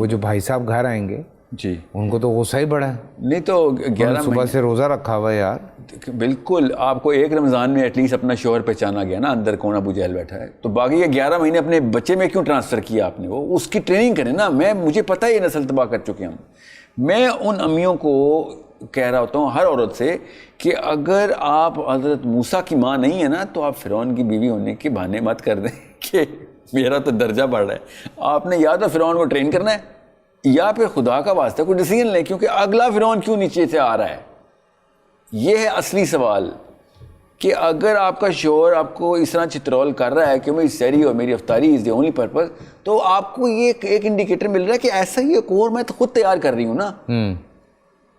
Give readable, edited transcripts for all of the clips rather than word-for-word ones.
وہ جو بھائی صاحب گھر آئیں گے جی ان کو تو غصہ ہی بڑا ہے. نہیں تو 11 صبح سے روزہ رکھا ہوا ہے یار. بالکل آپ کو ایک رمضان میں ایٹ لیسٹ اپنا شوہر پہچانا گیا نا اندر کون ابو جہل بیٹھا ہے, تو باقی یہ 11 مہینے اپنے بچے میں کیوں ٹرانسفر کیا آپ نے؟ وہ اس کی ٹریننگ کریں نا. مجھے پتہ ہے یہ نسل تباہ کر چکے ہم. میں ان امیوں کو کہہ رہا ہوتا ہوں ہر عورت سے کہ اگر آپ حضرت موسیٰ کی ماں نہیں ہے نا تو آپ فرعون کی بیوی ہونے کے بہانے مت کر دیں کہ میرا تو درجہ بڑھ رہا ہے. آپ نے یا تو فرعون کو ٹرین کرنا ہے یا پھر خدا کا واسطہ کوئی ڈیسیجن لیں, کیونکہ اگلا فرعون کیوں نیچے سے آ رہا ہے, یہ ہے اصلی سوال. کہ اگر آپ کا شوہر آپ کو اس طرح چترول کر رہا ہے کہ میری سحری اور میری افطاری از دی اونلی پرپز, تو آپ کو یہ ایک انڈیکیٹر مل رہا ہے کہ ایسا ہی ایک اور میں تو خود تیار کر رہی ہوں نا.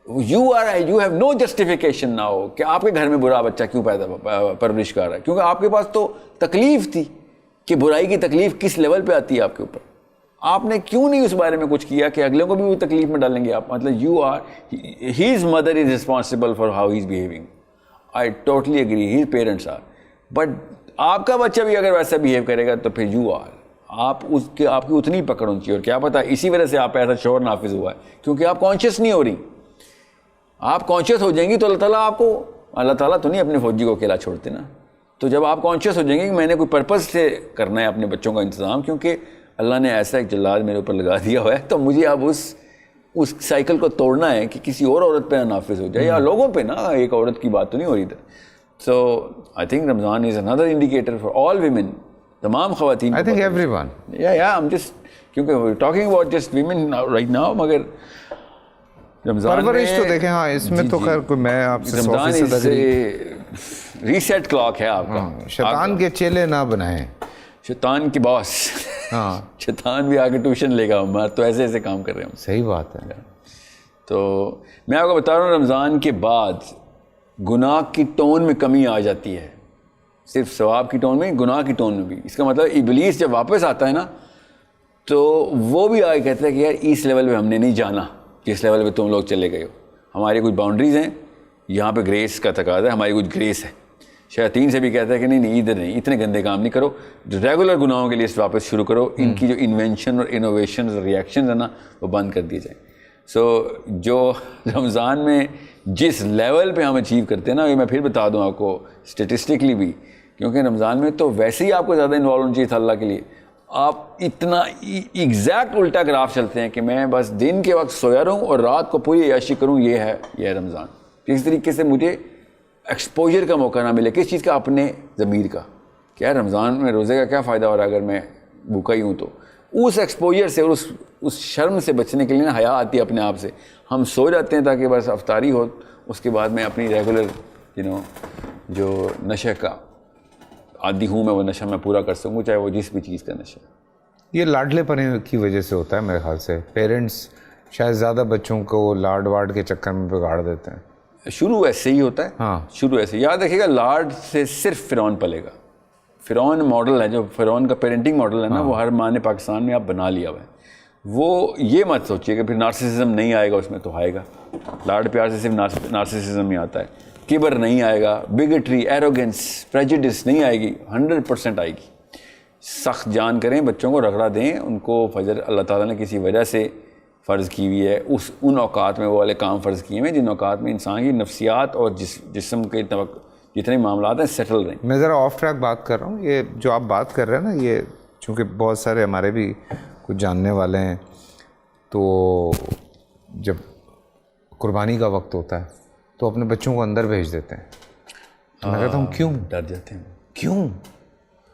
You have no justification now کہ آپ کے گھر میں برا بچہ کیوں پرورش کر رہا ہے, کیونکہ آپ کے پاس تو تکلیف تھی کہ برائی کی تکلیف کس لیول پہ آتی ہے آپ کے اوپر. آپ نے کیوں نہیں اس بارے میں کچھ کیا کہ اگلے کو بھی وہ تکلیف میں ڈالیں گے آپ. مطلب his mother is responsible for how he's behaving. I totally agree, his parents are. But آپ کا بچہ بھی اگر ویسا بیہیو کرے گا تو پھر آپ کی اتنی پکڑ ہونی چاہیے. اور کیا پتا اسی وجہ سے آپ ایسا شوہر نافذ ہوا ہے, کیونکہ آپ کانشیس نہیں ہو رہی. آپ کانشیس ہو جائیں گی تو اللہ تعالیٰ تو نہیں اپنے فوجی کو اکیلا چھوڑتے نا. تو جب آپ کانشیس ہو جائیں گے کہ میں نے کوئی پرپز سے کرنا ہے اپنے بچوں کا انتظام, کیونکہ اللہ نے ایسا ایک جلاد میرے اوپر لگا دیا ہوا ہے, تو مجھے اب اس سائیکل کو توڑنا ہے کہ کسی اور عورت پہ نافذ ہو جائے یا لوگوں پہ نا. ایک عورت کی بات تو نہیں ہو رہی تھی. So I think Ramzan is اندر انڈیکیٹر فار آل ویمن, تمام خواتین. I think everyone. I'm just کیونکہ talking about just women right now, مگر رمضان پرورش تو دیکھیں ہاں اس میں تو خیر کوئی میں آپ سے 100% ریسیٹ کلاک ہے آپ کا. شیطان کے چیلے نہ بنائیں, شیطان کی باس. ہاں شیطان بھی آگے ٹیوشن لے گا, ہمارا تو ایسے کام کر رہے ہیں. صحیح بات ہے. تو میں آپ کو بتا رہا ہوں رمضان کے بعد گناہ کی ٹون میں کمی آ جاتی ہے, صرف ثواب کی ٹون میں, گناہ کی ٹون میں بھی. اس کا مطلب ابلیس جب واپس آتا ہے نا تو وہ بھی آگے کہتا ہے کہ یار اس لیول پہ ہم نے نہیں جانا جس لیول پہ تم لوگ چلے گئے ہو. ہماری کچھ باؤنڈریز ہیں, یہاں پہ گریس کا تقاضا ہے, ہماری کچھ گریس ہے. شیاطین سے بھی کہتا ہے کہ نہیں ادھر نہیں, اتنے گندے کام نہیں کرو, ریگولر گناہوں کے لیے واپس شروع کرو. ان کی جو انوینشن اور انوویشن اور ریئیکشنز ہیں نا وہ بند کر دیے جائیں. سو جو رمضان میں جس لیول پہ ہم اچیو کرتے ہیں نا, یہ میں پھر بتا دوں آپ کو اسٹیٹسٹکلی بھی, کیونکہ رمضان میں تو ویسے ہی آپ کو زیادہ انوالو ہونا چاہیے تھا اللہ کے لیے. آپ اتنا ایگزیکٹ الٹا گراف چلتے ہیں کہ میں بس دن کے وقت سویا رہوں اور رات کو پوری عیاشی کروں. یہ ہے رمضان. کس طریقے سے مجھے ایکسپوجر کا موقع نہ ملے, کس چیز کا, اپنے ضمیر کا. کیا رمضان میں روزے کا کیا فائدہ ہو رہا ہے اگر میں بھوکا ہی ہوں؟ تو اس ایکسپوجر سے اور اس شرم سے بچنے کے لیے نا حیا آتی ہے اپنے آپ سے. ہم سو جاتے ہیں تاکہ بس افطاری ہو, اس کے بعد میں اپنی ریگولر جو نشے کا عادی ہوں میں, وہ نشہ میں پورا کر سکوں, چاہے وہ جس بھی چیز کا نشہ. یہ لاڈلے پنے کی وجہ سے ہوتا ہے میرے خیال سے. پیرنٹس شاید زیادہ بچوں کو لاڈ واڈ کے چکر میں بگاڑ دیتے ہیں. شروع ایسے ہی ہوتا ہے. ہاں شروع ایسے. یاد رکھیے گا لاڈ سے صرف فرعون پلے گا. فرعون ماڈل ہے, جو فرعون کا پیرنٹنگ ماڈل ہے نا, وہ ہر ماں نے پاکستان میں آپ بنا لیا ہوا ہے. وہ یہ مت سوچیے کہ پھر نارسسزم نہیں آئے گا اس میں, تو آئے گا. لاڈ پیار سے صرف نارسسزم ہی آتا ہے, کبر نہیں آئے گا, بگٹری, ایروگنس, پریجوڈس نہیں آئے گی, 100% آئے گی. سخت جان کریں, بچوں کو رگڑا دیں, ان کو فجر اللہ تعالیٰ نے کسی وجہ سے فرض کی ہوئی ہے, ان اوقات میں وہ والے کام فرض کیے ہیں جن اوقات میں انسان کی نفسیات اور جسم کے جتنے معاملات ہیں سیٹل رہیں. میں ذرا آف ٹریک بات کر رہا ہوں. یہ جو آپ بات کر رہے ہیں نا, یہ چونکہ بہت سارے ہمارے بھی کچھ جاننے والے ہیں, تو جب قربانی کا وقت ہوتا ہے تو اپنے بچوں کو اندر بھیج دیتے ہیں. میں کہتا ہوں کیوں؟ ڈر جاتے ہیں. کیوں؟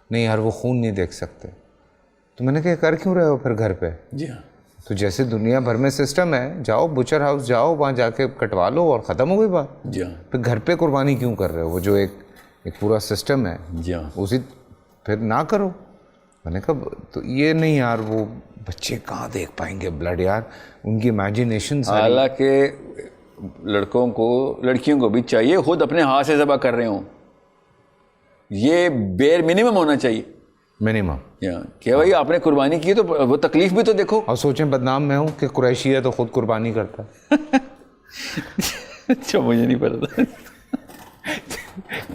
نہیں یار وہ خون نہیں دیکھ سکتے. تو میں نے کہا کر کیوں رہے ہو پھر گھر پہ؟ جی ہاں. تو جیسے دنیا بھر میں سسٹم ہے, جاؤ بچر ہاؤس جاؤ, وہاں جا کے کٹوا لو اور ختم ہو گئی بات. جی ہاں. پھر گھر پہ قربانی کیوں کر رہے ہو؟ وہ جو ایک پورا سسٹم ہے, جی ہاں, اسی پھر نہ کرو. میں نے کہا تو یہ نہیں یار, وہ بچے کہاں دیکھ پائیں گے بلڈ یار, ان کی امیجنیشن. حالانکہ لڑکیوں کو بھی چاہیے خود اپنے ہاتھ سے ذبح کر رہے ہوں. یہ بیر منیمم ہونا چاہیے, منیمم, کہ بھائی آپ نے قربانی کی تو وہ تکلیف بھی تو دیکھو. اور سوچیں بدنام میں ہوں کہ قریشی ہے تو خود قربانی کرتا ہے. اچھا مجھے نہیں پتا.